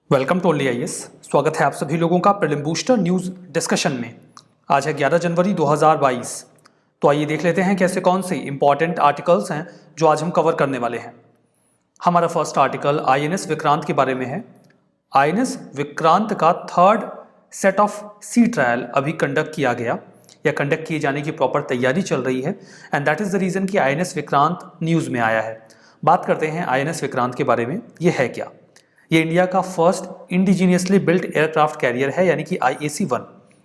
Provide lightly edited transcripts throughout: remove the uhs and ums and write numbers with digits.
Welcome to only IAS. स्वागत है आप सभी लोगों का प्रीलिम बूस्टर न्यूज़ डिस्कशन में। आज है 11 जनवरी 2022। तो आइए देख लेते हैं कैसे कौन से इंपॉर्टेंट आर्टिकल्स हैं जो आज हम कवर करने वाले हैं। हमारा फर्स्ट आर्टिकल आईएनएस विक्रांत के बारे में है। आईएनएस विक्रांत का third set of sea trial अभी कंडक्ट किया गया या कंडक्ट किए जाने की प्रॉपर तैयारी चल रही है and that is the reason कि आईएनएस विक्रांत न्यूज़ में आया है। बात करते हैं आईएनएस विक्रांत के बारे में। ये है क्या? ये इंडिया का first indigenously built aircraft carrier है, यानी कि IAC-1।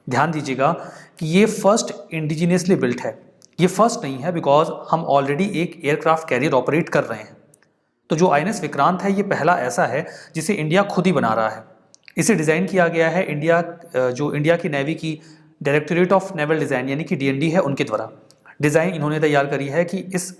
ध्यान दीजिएगा कि ये फर्स्ट इंडिजीनियसली बिल्ट है। ये फर्स्ट नहीं है बिकॉज हम ऑलरेडी एक एयरक्राफ्ट कैरियर ऑपरेट कर रहे हैं। तो जो आईएनएस विक्रांत है ये पहला ऐसा है जिसे इंडिया खुद ही बना रहा है। इसे डिज़ाइन किया गया है इंडिया की नेवी की डायरेक्टोरेट ऑफ नेवल डिज़ाइन यानी कि DND है, उनके द्वारा डिज़ाइन इन्होंने तैयार करी है कि इस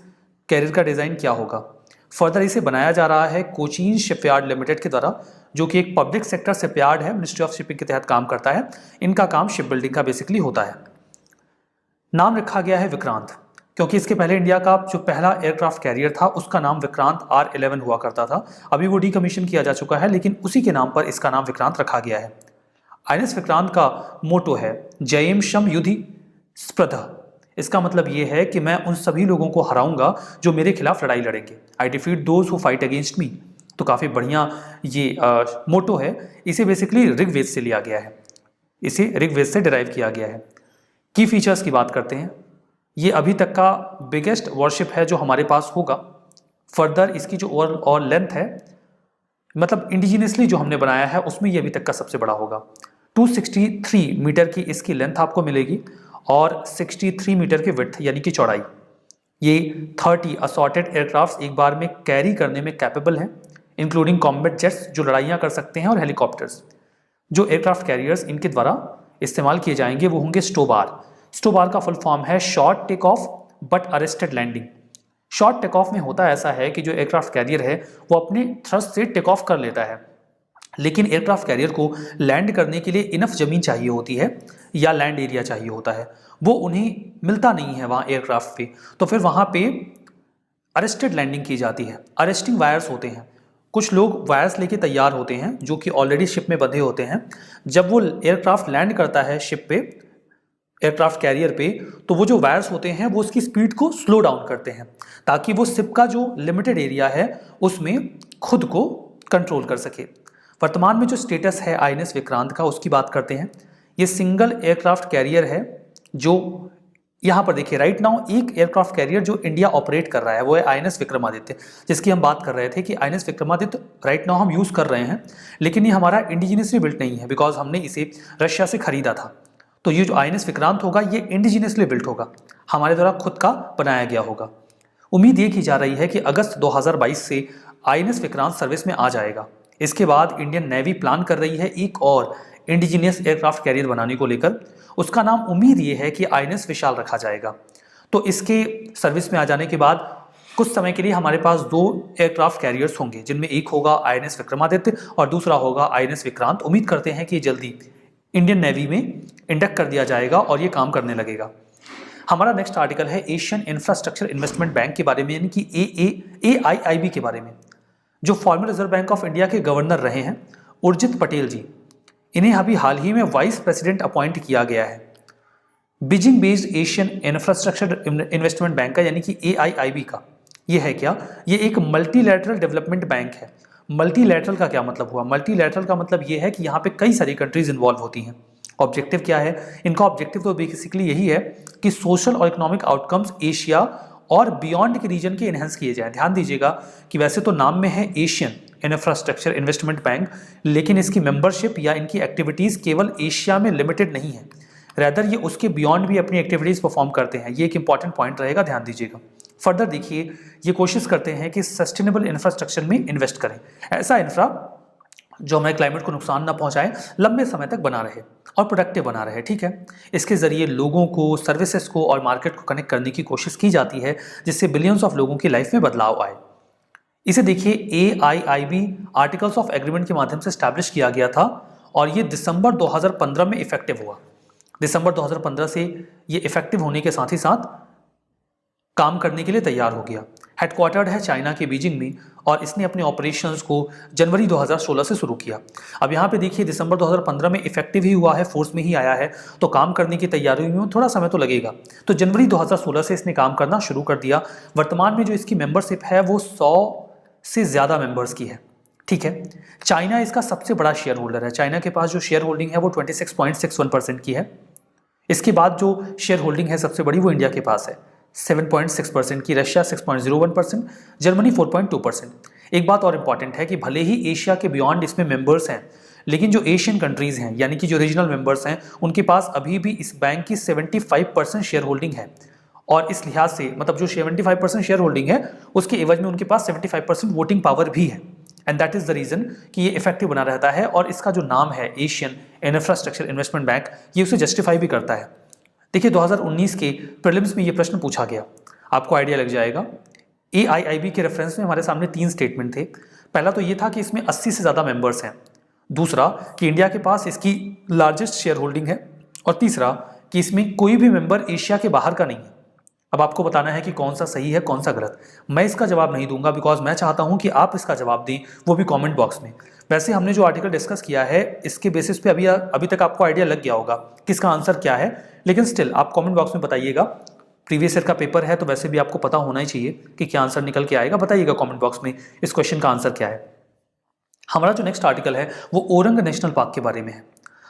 कैरियर का डिज़ाइन क्या होगा। फर्दर इसे बनाया जा रहा है कोचीन शिपयार्ड लिमिटेड के द्वारा, जो कि एक पब्लिक सेक्टर शिपयार्ड है, मिनिस्ट्री ऑफ शिपिंग के तहत काम करता है। इनका काम शिप बिल्डिंग का बेसिकली होता है। नाम रखा गया है विक्रांत क्योंकि इसके पहले इंडिया का जो पहला एयरक्राफ्ट कैरियर था उसका नाम विक्रांत R11 हुआ करता था। अभी वो डीकमीशन किया जा चुका है, लेकिन उसी के नाम पर इसका नाम विक्रांत रखा गया है। आईएनएस विक्रांत का मोटो है जयेम शम युधि स्पृधा। इसका मतलब ये है कि मैं उन सभी लोगों को हराऊंगा जो मेरे खिलाफ लड़ाई लड़ेंगे। I defeat those who fight against me. तो काफ़ी बढ़िया ये मोटो है। इसे बेसिकली ऋग्वेद से लिया गया है, इसे ऋग्वेद से डिराइव किया गया है। की फीचर्स की बात करते हैं। ये अभी तक का बिगेस्ट वॉरशिप है जो हमारे पास होगा। फर्दर इसकी जो ओवरऑल लेंथ है, मतलब इंडिजीनियसली जो हमने बनाया है उसमें ये अभी तक का सबसे बड़ा होगा। 263 मीटर की इसकी लेंथ आपको मिलेगी और 63 मीटर की विड्थ यानी कि चौड़ाई। ये 30 असॉर्टेड एयरक्राफ्ट एक बार में कैरी करने में कैपेबल हैं, इंक्लूडिंग कॉम्बैट जेट्स जो लड़ाइयाँ कर सकते हैं और हेलीकॉप्टर्स। जो एयरक्राफ्ट कैरियर्स इनके द्वारा इस्तेमाल किए जाएंगे वो होंगे स्टोबार। स्टोबार का फुल फॉर्म है short take off but arrested landing. Short take off में होता ऐसा है कि जो एयरक्राफ्ट कैरियर है वो अपने थ्रस्ट से टेक ऑफ कर लेता है, लेकिन एयरक्राफ्ट कैरियर को लैंड करने के लिए इनफ ज़मीन चाहिए होती है या लैंड एरिया चाहिए होता है, वो उन्हें मिलता नहीं है वहाँ एयरक्राफ्ट पे। तो फिर वहाँ पे अरेस्टेड लैंडिंग की जाती है। अरेस्टिंग वायर्स होते हैं, कुछ लोग वायर्स लेके तैयार होते हैं जो कि ऑलरेडी शिप में बंधे होते हैं। जब वो एयरक्राफ्ट लैंड करता है शिप पे, एयरक्राफ्ट कैरियर पे, तो वो जो वायर्स होते हैं वो उसकी स्पीड को स्लो डाउन करते हैं ताकि वो शिप का जो लिमिटेड एरिया है उसमें खुद को कंट्रोल कर सके। वर्तमान में जो स्टेटस है आईएनएस विक्रांत का उसकी बात करते हैं। ये सिंगल एयरक्राफ्ट कैरियर है जो यहाँ पर देखिए राइट नाउ एक एयरक्राफ्ट कैरियर जो इंडिया ऑपरेट कर रहा है वो है आईएनएस विक्रमादित्य, जिसकी हम बात कर रहे थे कि आईएनएस विक्रमादित्य राइट नाउ हम यूज़ कर रहे हैं, लेकिन ये हमारा इंडिजीनियसली बिल्ट नहीं है बिकॉज हमने इसे रशिया से खरीदा था। तो ये जो आईएनएस विक्रांत होगा ये इंडिजीनियसली बिल्ट होगा, हमारे द्वारा खुद का बनाया गया होगा। उम्मीद ये की जा रही है कि अगस्त 2022 से आईएनएस विक्रांत सर्विस में आ जाएगा। इसके बाद इंडियन नेवी प्लान कर रही है एक और इंडिजीनियस एयरक्राफ्ट कैरियर बनाने को लेकर। उसका नाम उम्मीद ये है कि आईएनएस विशाल रखा जाएगा। तो इसके सर्विस में आ जाने के बाद कुछ समय के लिए हमारे पास 2 एयरक्राफ्ट कैरियर्स होंगे, जिनमें एक होगा आईएनएस विक्रमादित्य और दूसरा होगा आईएनएस विक्रांत। उम्मीद करते हैं कि जल्दी इंडियन नेवी में इंडक्ट कर दिया जाएगा और ये काम करने लगेगा। हमारा नेक्स्ट आर्टिकल है एशियन इंफ्रास्ट्रक्चर इन्वेस्टमेंट बैंक के बारे में, यानी कि AIIB के बारे में। जो farmer reserve bank of India के गवर्नर रहे हैं उर्जित पटेल जी, इन्हें अभी हाल ही में वाइस प्रेसिडेंट अपॉइंट किया गया है Beijing based Asian infrastructure investment bank का, यानी कि AIIB का। ये है क्या? ये एक मल्टीलैटरल डेवलपमेंट बैंक है। मल्टीलैटरल का क्या मतलब हुआ? मल्टीलैटरल का मतलब ये है कि यहाँ पे कई सारी कंट्रीज इन्वॉल्व होती हैं। ऑब्जेक्टिव क्या है इनका? ऑब्जेक्टिव तो बेसिकली यही है कि सोशल और इकोनॉमिक आउटकम्स एशिया और बियॉन्ड के रीजन के इन्हेंस किए जाएं। ध्यान दीजिएगा कि वैसे तो नाम में है एशियन इंफ्रास्ट्रक्चर इन्वेस्टमेंट बैंक, लेकिन इसकी मेंबरशिप या इनकी एक्टिविटीज़ केवल एशिया में लिमिटेड नहीं है, रैदर ये उसके बियॉन्ड भी अपनी एक्टिविटीज़ परफॉर्म करते हैं। ये एक इंपॉर्टेंट पॉइंट रहेगा, ध्यान दीजिएगा। फर्दर देखिए, ये कोशिश करते हैं कि सस्टेनेबल इंफ्रास्ट्रक्चर में इन्वेस्ट करें, ऐसा इंफ्रा जो हमारे क्लाइमेट को नुकसान ना पहुंचाए, लंबे समय तक बना रहे और प्रोडक्टिव बना रहे। ठीक है, इसके जरिए लोगों को, सर्विसेज को और मार्केट को कनेक्ट करने की कोशिश की जाती है जिससे बिलियंस ऑफ लोगों की लाइफ में बदलाव आए। इसे देखिए AIIB आर्टिकल्स ऑफ एग्रीमेंट के माध्यम से स्टैब्लिश किया गया था और ये दिसंबर 2015 में इफेक्टिव हुआ। दिसंबर 2015 से ये इफेक्टिव होने के साथ ही साथ काम करने के लिए तैयार हो गया। हेडक्वार्टर्ड है चाइना के बीजिंग में और इसने अपने ऑपरेशंस को जनवरी 2016 से शुरू किया। अब यहाँ पे देखिए दिसंबर 2015 में इफेक्टिव ही हुआ है, फोर्स में ही आया है, तो काम करने की तैयारियों में थोड़ा समय तो लगेगा। तो जनवरी 2016 से इसने काम करना शुरू कर दिया। वर्तमान में जो इसकी मेंबरशिप है वो 100 से ज़्यादा मेंबर्स की है। ठीक है, चाइना इसका सबसे बड़ा शेयर होल्डर है। चाइना के पास जो शेयर होल्डिंग है वो 26.61% की है। इसके बाद जो शेयर होल्डिंग है सबसे बड़ी वो इंडिया के पास है 7.6% की, रशिया 6.01%, जर्मनी 4.2%। एक बात और इम्पॉर्टेंट है कि भले ही एशिया के बियॉन्ड इसमें मेंबर्स हैं, लेकिन जो एशियन कंट्रीज़ हैं यानी कि जो रीजनल मेंबर्स हैं उनके पास अभी भी इस बैंक की 75% शेयर होल्डिंग है। और इस लिहाज से मतलब जो 75% शेयर होल्डिंग है उसके एवज में उनके पास 75% वोटिंग पावर भी है। And that is the reason कि ये इफेक्टिव बना रहता है। और इसका जो नाम है एशियन इंफ्रास्ट्रक्चर इन्वेस्टमेंट बैंक, ये उसे जस्टिफाई भी करता है। देखिए 2019 के प्रीलिम्स में ये प्रश्न पूछा गया, आपको आइडिया लग जाएगा। AIIB के रेफरेंस में हमारे सामने 3 स्टेटमेंट थे। पहला तो ये था कि इसमें 80 से ज़्यादा मेंबर्स हैं, दूसरा कि इंडिया के पास इसकी लार्जेस्ट शेयर होल्डिंग है, और तीसरा कि इसमें कोई भी मेंबर एशिया के बाहर का नहीं है। अब आपको बताना है कि कौन सा सही है कौन सा गलत। मैं इसका जवाब नहीं दूंगा बिकॉज मैं चाहता हूं कि आप इसका जवाब दें, वो भी कमेंट बॉक्स में। वैसे हमने जो आर्टिकल डिस्कस किया है इसके बेसिस पे अभी तक आपको आइडिया लग गया होगा कि इसका आंसर क्या है, लेकिन स्टिल आप कमेंट बॉक्स में बताइएगा। प्रीवियस ईयर का पेपर है तो वैसे भी आपको पता होना ही चाहिए कि क्या आंसर निकल के आएगा। बताइएगा कमेंट बॉक्स में इस क्वेश्चन का आंसर क्या है। हमारा जो नेक्स्ट आर्टिकल है वो ओरंग नेशनल पार्क के बारे में है।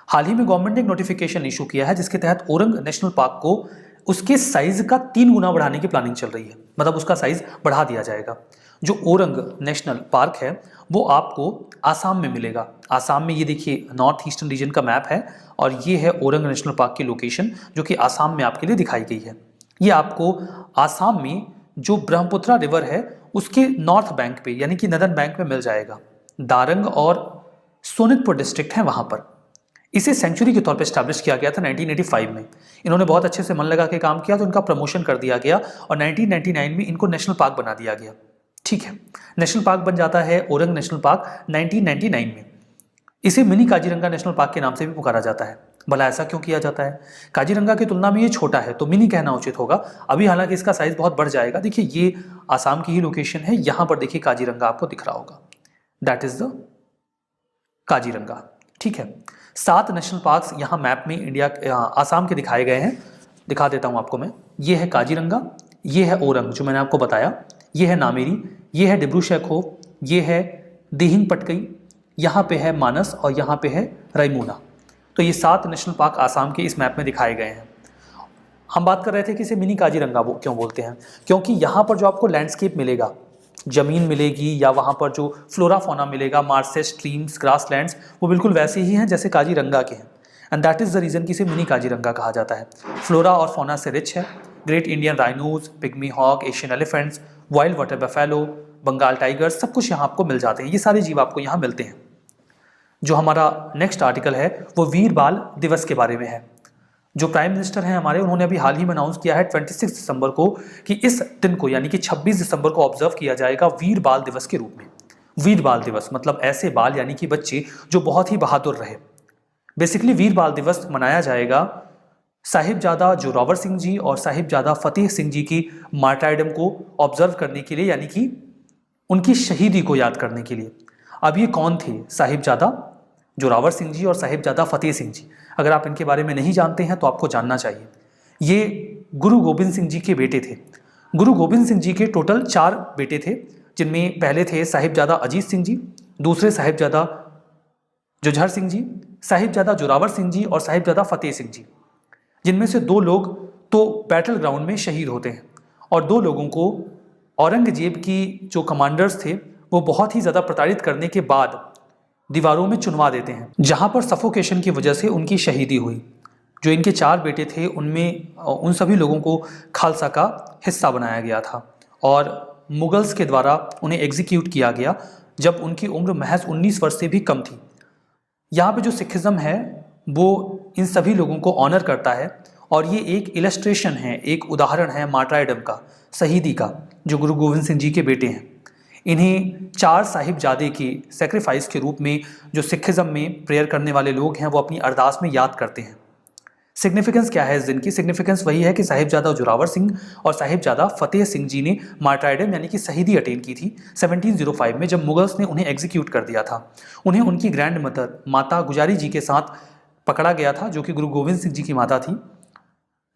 हाल ही में गवर्नमेंट ने एक नोटिफिकेशन इशू किया है जिसके तहत ओरंग नेशनल पार्क को उसके साइज का 3 गुना बढ़ाने की प्लानिंग चल रही है, मतलब उसका साइज बढ़ा दिया जाएगा। जो ओरंग नेशनल पार्क है वो आपको आसाम में मिलेगा। आसाम में ये देखिए नॉर्थ ईस्टर्न रीजन का मैप है और ये है ओरंग नेशनल पार्क की लोकेशन जो कि आसाम में आपके लिए दिखाई गई है। ये आपको आसाम में जो ब्रह्मपुत्रा रिवर है उसके नॉर्थ बैंक पे यानी कि नदन बैंक में मिल जाएगा। दारंग और सोनितपुर डिस्ट्रिक्ट है वहाँ पर। इसे सेंचुरी के तौर पे स्टैब्लिश किया गया था 1985 में। इन्होंने बहुत अच्छे से मन लगा के काम किया तो इनका प्रमोशन कर दिया गया और 1999 में इनको नेशनल पार्क बना दिया गया। ठीक है, नेशनल पार्क बन जाता है ओरंग नेशनल पार्क 1999 में। इसे मिनी काजीरंगा नेशनल पार्क के नाम से भी पुकारा जाता है। भला ऐसा क्यों किया जाता है? काजीरंगा की तुलना में ये छोटा है तो मिनी कहना उचित होगा। अभी हालांकि इसका साइज बहुत बढ़ जाएगा। देखिए ये आसाम की ही लोकेशन है, यहाँ पर देखिए काजीरंगा आपको दिख रहा होगा, दैट इज द काजीरंगा। ठीक है, 7 नेशनल पार्क्स यहाँ मैप में इंडिया आसाम के दिखाए गए हैं। दिखा देता हूँ आपको मैं। ये है काजीरंगा, ये है ओरंग जो मैंने आपको बताया, ये है नामेरी, ये है डिब्रू सैखोव, ये है दिहिंग पटकई, यहाँ पे है मानस और यहाँ पे है रायमूना। तो ये 7 नेशनल पार्क आसाम के इस मैप में दिखाए गए हैं। हम बात कर रहे थे कि इसे मिनी काजीरंगा क्यों बोलते हैं, क्योंकि यहाँ पर जो आपको लैंडस्केप मिलेगा, जमीन मिलेगी या वहाँ पर जो फ्लोरा फोना मिलेगा, मार्सेस, स्ट्रीम्स, ग्रासलैंड्स, वो बिल्कुल वैसे ही हैं जैसे काजीरंगा के हैं। And that is the reason कि इसे मिनी काजीरंगा कहा जाता है। फ्लोरा और फोना से रिच है। Great Indian rhinos, pygmy hog, Asian elephants, wild water buffalo, Bengal tigers, सब कुछ यहाँ आपको मिल जाते हैं। ये सारे जीव आपको यहाँ मिलते हैं। जो हमारा नेक्स्ट आर्टिकल है वो वीर बाल दिवस के बारे में है। जो प्राइम मिनिस्टर हैं हमारे, उन्होंने अभी हाल ही में अनाउंस किया है 26 दिसंबर को कि इस दिन को यानी कि 26 दिसंबर को ऑब्जर्व किया जाएगा वीर बाल दिवस के रूप में। वीर बाल दिवस मतलब ऐसे बाल यानी कि बच्चे जो बहुत ही बहादुर रहे। बेसिकली वीर बाल दिवस मनाया जाएगा साहिबजादा जोरावर सिंह जी और साहिबजादा फतेह सिंह जी की मार्टाइडम को ऑब्जर्व करने के लिए, यानी कि उनकी शहीदी को याद करने के लिए। अब ये कौन थे? साहिबजादा जोरावर सिंह जी और साहिबजादा फतेह सिंह जी। अगर आप इनके बारे में नहीं जानते हैं तो आपको जानना चाहिए। ये गुरु गोबिंद सिंह जी के बेटे थे। गुरु गोबिंद सिंह जी के टोटल 4 बेटे थे, जिनमें पहले थे साहिबजादा अजीत सिंह जी, दूसरे साहिबजादा जुझार सिंह जी, साहिबजादा जोरावर सिंह जी और साहिबजादा फतेह सिंह जी, जिनमें से 2 लोग तो बैटल ग्राउंड में शहीद होते हैं और 2 लोगों को औरंगजेब की जो कमांडर्स थे वो बहुत ही ज़्यादा प्रताड़ित करने के बाद दीवारों में चुनवा देते हैं, जहां पर सफोकेशन की वजह से उनकी शहीदी हुई। जो इनके 4 बेटे थे उनमें उन सभी लोगों को खालसा का हिस्सा बनाया गया था और मुगल्स के द्वारा उन्हें एग्जीक्यूट किया गया जब उनकी उम्र महज 19 वर्ष से भी कम थी। यहाँ पे जो सिखिज्म है वो इन सभी लोगों को ऑनर करता है और ये एक इलस्ट्रेशन है, एक उदाहरण है मार्टाइडम का, शहीदी का, जो गुरु गोविंद सिंह जी के बेटे हैं। इन्हें 4 साहिबजादे की सेक्रीफाइस के रूप में जो सिखिज्म में प्रेयर करने वाले लोग हैं वो अपनी अरदास में याद करते हैं। सिग्निफिकेंस क्या है इस दिन की? सिग्निफिकेंस वही है कि साहिबजादा जोरावर सिंह और साहिबजादा फतेह सिंह जी ने मार्टायरडम यानी कि शहीदी अटेन की थी 1705 में, जब मुगल्स ने उन्हें एग्जीक्यूट कर दिया था। उन्हें उनकी ग्रैंड मदर माता गुजारी जी के साथ पकड़ा गया था, जो कि गुरु गोविंद सिंह जी की माता थी।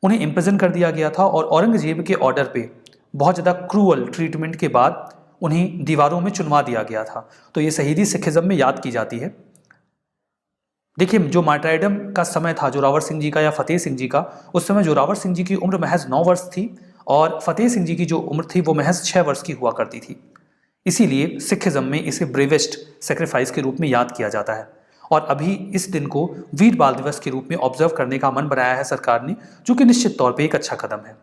उन्हें इम्प्रिजन कर दिया गया था और औरंगजेब के ऑर्डर पे बहुत ज़्यादा क्रूअल ट्रीटमेंट के बाद उन्हें दीवारों में चुनवा दिया गया था। तो ये शहीदी सिखिज्म में याद की जाती है। देखिए, जो मार्टायरडम का समय था जोरावर सिंह जी का या फतेह सिंह जी का, उस समय जोरावर सिंह जी की उम्र महज 9 वर्ष थी और फतेह सिंह जी की जो उम्र थी वो महज 6 वर्ष की हुआ करती थी। इसीलिए सिखिज्म में इसे ब्रेवेस्ट सेक्रीफाइस के रूप में याद किया जाता है और अभी इस दिन को वीर बाल दिवस के रूप में ऑब्जर्व करने का मन बनाया है सरकार ने, जो कि निश्चित तौर पर एक अच्छा कदम है।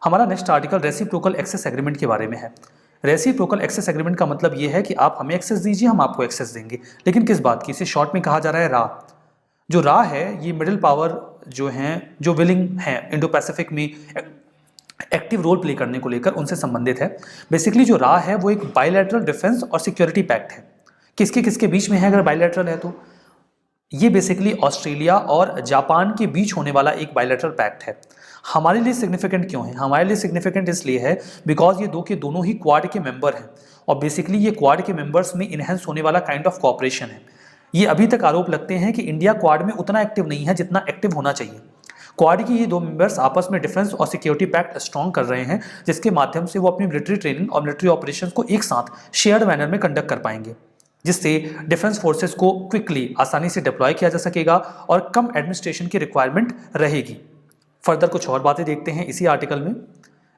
हमारा next article reciprocal access agreement के बारे में है। रेसिप्रोकल एक्सेस एग्रीमेंट का मतलब ये है कि आप हमें एक्सेस दीजिए, हम आपको एक्सेस देंगे। लेकिन किस बात की? इसे शॉर्ट में कहा जा रहा है रा। जो रा है ये मिडिल पावर जो हैं, जो विलिंग हैं इंडो पैसिफिक में एक्टिव रोल प्ले करने को लेकर, उनसे संबंधित है। बेसिकली जो रा है वो एक बायलैटरल डिफेंस और सिक्योरिटी पैक्ट है। किसके किसके बीच में है अगर बायलैटरल है तो? ये बेसिकली ऑस्ट्रेलिया और जापान के बीच होने वाला एक बायलैटरल पैक्ट है। हमारे लिए सिग्निफिकेंट क्यों है? हमारे लिए सिग्निफिकेंट इसलिए है बिकॉज ये दो के दोनों ही क्वाड के मेंबर हैं और बेसिकली ये क्वाड के मेंबर्स में इनहेंस होने वाला काइंड ऑफ कोऑपरेशन है। ये अभी तक आरोप लगते हैं कि इंडिया क्वाड में उतना एक्टिव नहीं है जितना एक्टिव होना चाहिए। क्वाड की ये दो मेंबर्स आपस में डिफेंस और सिक्योरिटी पैक्ट स्ट्रॉन्ग कर रहे हैं, जिसके माध्यम से वो अपनी मिलिट्री ट्रेनिंग और मिलिट्री ऑपरेशंस को एक साथ शेयर्ड मैनर में कंडक्ट कर पाएंगे, जिससे डिफेंस फोर्सेस को क्विकली आसानी से डिप्लॉय किया जा सकेगा और कम एडमिनिस्ट्रेशन की रिक्वायरमेंट रहेगी। फर्दर कुछ और बातें देखते हैं इसी आर्टिकल में।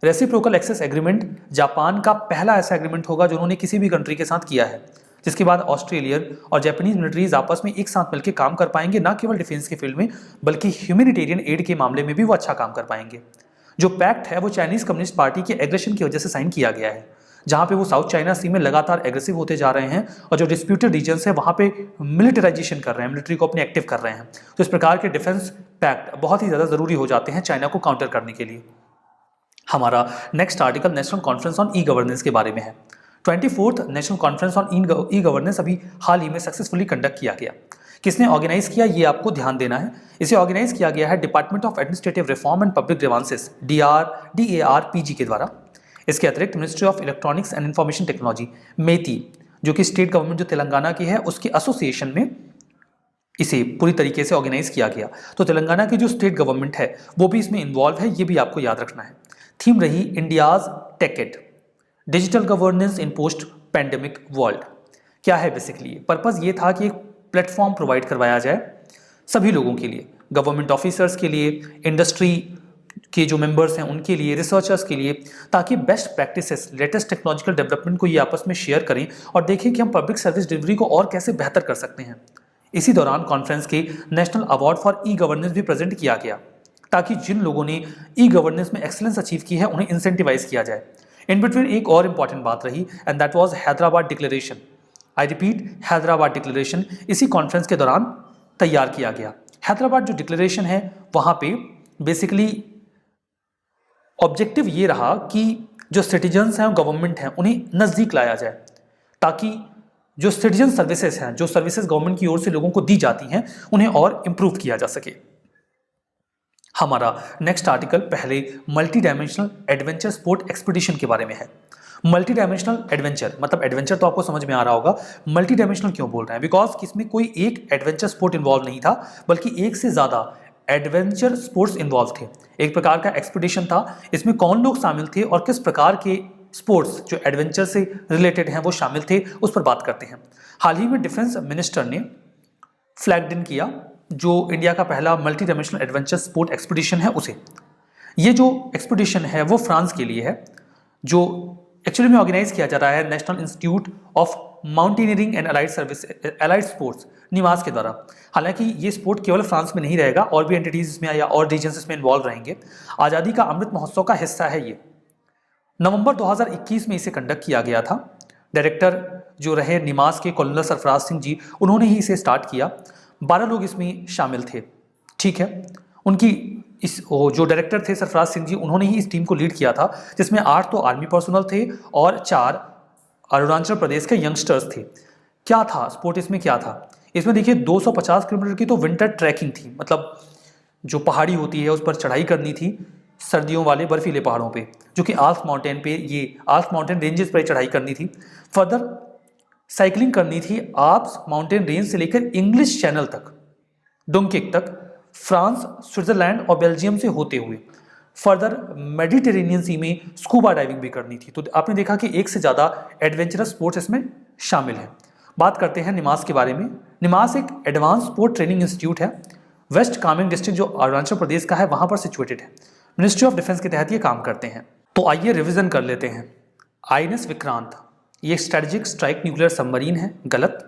रेसिप्रोकल एक्सेस एग्रीमेंट जापान का पहला ऐसा एग्रीमेंट होगा जो उन्होंने किसी भी कंट्री के साथ किया है, जिसके बाद ऑस्ट्रेलियन और जापानीज मिलिट्रीज आपस में एक साथ मिलकर काम कर पाएंगे, ना केवल डिफेंस के फील्ड में बल्कि ह्यूमैनिटेरियन एड के मामले में भी वो अच्छा काम कर पाएंगे। जो पैक्ट है वो चाइनीज कम्युनिस्ट पार्टी के एग्रेशन की वजह से साइन किया गया है, जहां पे वो साउथ चाइना सी में लगातार एग्रेसिव होते जा रहे हैं और जो डिस्प्यूटेड रीजन्स है वहां पे मिलिटराइजेशन कर रहे हैं, मिलिट्री को अपने एक्टिव कर रहे हैं। तो इस प्रकार के डिफेंस पैक्ट बहुत ही ज़्यादा ज़रूरी हो जाते हैं चाइना को काउंटर करने के लिए। हमारा next article national conference on e governance के बारे में है। 24th national conference on e governance अभी हाल ही में सक्सेसफुली कंडक्ट किया गया। किसने ऑर्गेनाइज किया ये आपको ध्यान देना है। इसे ऑर्गेनाइज किया गया है department of administrative reform and public grievances DARPG के द्वारा। इसके अतिरिक्त ministry of electronics and information technology MeitY, जो कि स्टेट गवर्नमेंट जो तेलंगाना की है, उसके एसोसिएशन में इसे पूरी तरीके से ऑर्गेनाइज किया गया। तो तेलंगाना की जो स्टेट गवर्नमेंट है वो भी इसमें इन्वॉल्व है, ये भी आपको याद रखना है। थीम रही इंडियाज टेकेट, डिजिटल गवर्नेंस इन पोस्ट पैंडेमिक वर्ल्ड। क्या है बेसिकली? पर्पस ये था कि एक प्लेटफॉर्म प्रोवाइड करवाया जाए सभी लोगों के लिए, गवर्नमेंट ऑफिसर्स के लिए, इंडस्ट्री के जो मेंबर्स हैं उनके लिए, रिसर्चर्स के लिए, ताकि best practices, latest technological development को ये आपस में शेयर करें और देखें कि हम पब्लिक सर्विस डिलीवरी को और कैसे बेहतर कर सकते हैं। इसी दौरान कॉन्फ्रेंस के national award for e governance भी प्रेजेंट किया गया, ताकि जिन लोगों ने ई गवर्नेंस में एक्सीलेंस अचीव की है उन्हें इंसेंटिवाइज किया जाए। इन बिटवीन एक और इंपॉर्टेंट बात रही and that was Hyderabad declaration. I repeat, Hyderabad declaration इसी कॉन्फ्रेंस के दौरान तैयार किया गया। हैदराबाद जो डिक्लेरेशन है वहाँ पे बेसिकली ऑब्जेक्टिव ये रहा कि जो सिटीजन्स हैं गवर्नमेंट हैं उन्हें नज़दीक लाया जाए, ताकि जो सिटीजन सर्विसेज हैं, जो सर्विसेज गवर्नमेंट की ओर से लोगों को दी जाती हैं, उन्हें और इम्प्रूव किया जा सके। हमारा नेक्स्ट आर्टिकल पहले multi dimensional adventure sport expedition के बारे में है। मल्टी डायमेंशनल एडवेंचर मतलब एडवेंचर तो आपको समझ में आ रहा होगा। मल्टी डायमेंशनल क्यों बोल रहे हैं? बिकॉज इसमें कोई एक एडवेंचर स्पोर्ट इन्वॉल्व नहीं था, बल्कि एक से ज़्यादा एडवेंचर स्पोर्ट्स इन्वॉल्व थे। एक प्रकार का एक्सपीडिशन था। इसमें कौन लोग शामिल थे और किस प्रकार के स्पोर्ट्स जो एडवेंचर से रिलेटेड हैं वो शामिल थे, उस पर बात करते हैं। हाल ही में डिफेंस मिनिस्टर ने फ्लैग इन किया जो इंडिया का पहला multi dimensional adventure sport expedition है उसे। ये जो एक्सपीडिशन है वो फ्रांस के लिए है, जो एक्चुअली में ऑर्गेनाइज किया जा रहा है national institute of mountaineering and allied sports निवास के द्वारा। हालांकि ये स्पोर्ट केवल फ्रांस में नहीं रहेगा, और भी एंटिटीज इसमें या और रीजन्स इसमें इन्वॉल्व रहेंगे। आज़ादी का अमृत महोत्सव का हिस्सा है ये। नवंबर 2021 में इसे कंडक्ट किया गया था। डायरेक्टर जो रहे निमास के कॉलोनल सरफराज सिंह जी, उन्होंने ही इसे स्टार्ट किया। 12 लोग इसमें शामिल थे, ठीक है। उनकी जो डायरेक्टर थे सरफराज सिंह जी, उन्होंने ही इस टीम को लीड किया था, जिसमें 8 तो आर्मी पर्सनल थे और 4 अरुणाचल प्रदेश के यंगस्टर्स थे। क्या था स्पोर्ट इसमें? क्या था इसमें? देखिए 250 किलोमीटर की तो विंटर ट्रैकिंग थी, मतलब जो पहाड़ी होती है उस पर चढ़ाई करनी थी सर्दियों वाले बर्फीले पहाड़ों पे, जो कि आल्प्स माउंटेन पे, ये आल्प्स माउंटेन रेंजेस पर चढ़ाई करनी थी। फर्दर साइकिलिंग करनी थी आल्प्स माउंटेन रेंज से लेकर इंग्लिश चैनल तक, डुंकिक तक, फ्रांस, स्विट्जरलैंड और बेल्जियम से होते हुए। फर्दर मेडिटेरेनियन सी में स्कूबा डाइविंग भी करनी थी। तो आपने देखा कि एक से ज़्यादा एडवेंचरस स्पोर्ट्स इसमें शामिल है। बात करते हैं निमास के बारे में। निमास एक एडवांस स्पोर्ट ट्रेनिंग इंस्टीट्यूट है। वेस्ट कामेंग डिस्ट्रिक्ट जो अरुणाचल प्रदेश का है वहाँ पर सिचुएटेड है। मिनिस्ट्री ऑफ डिफेंस के तहत ये काम करते हैं। तो आइए रिविजन कर लेते हैं। INS विक्रांत ये स्ट्रेटेजिक स्ट्राइक न्यूक्लियर सबमरीन है, गलत।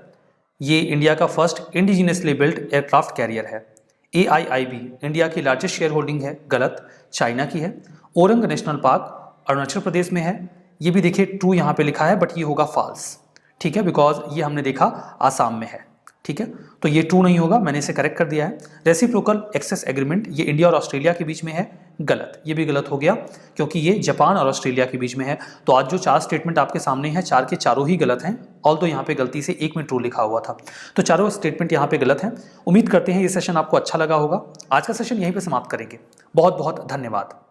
ये इंडिया का first indigenously built aircraft carrier है। AIIB इंडिया की लार्जेस्ट शेयर होल्डिंग है, गलत, चाइना की है। Orang national park Arunachal Pradesh में है। ये भी देखिए ट्रू यहाँ पे लिखा है बट ये होगा फॉल्स, ठीक है, बिकॉज ये हमने देखा आसाम में है, ठीक है, तो ये ट्रू नहीं होगा, मैंने इसे करेक्ट कर दिया है। रेसिप्रोकल एक्सेस एग्रीमेंट ये इंडिया और ऑस्ट्रेलिया के बीच में है, गलत, ये भी गलत हो गया क्योंकि ये जापान और ऑस्ट्रेलिया के बीच में है। तो आज जो 4 स्टेटमेंट आपके सामने हैं, 4 के चारों ही गलत हैं, ऑल्दो यहाँ पे गलती से एक में ट्रू लिखा हुआ था। तो चारों स्टेटमेंट यहाँ पे गलत हैं। उम्मीद करते हैं ये सेशन आपको अच्छा लगा होगा। आज का सेशन यहीं पर समाप्त करेंगे। बहुत बहुत धन्यवाद।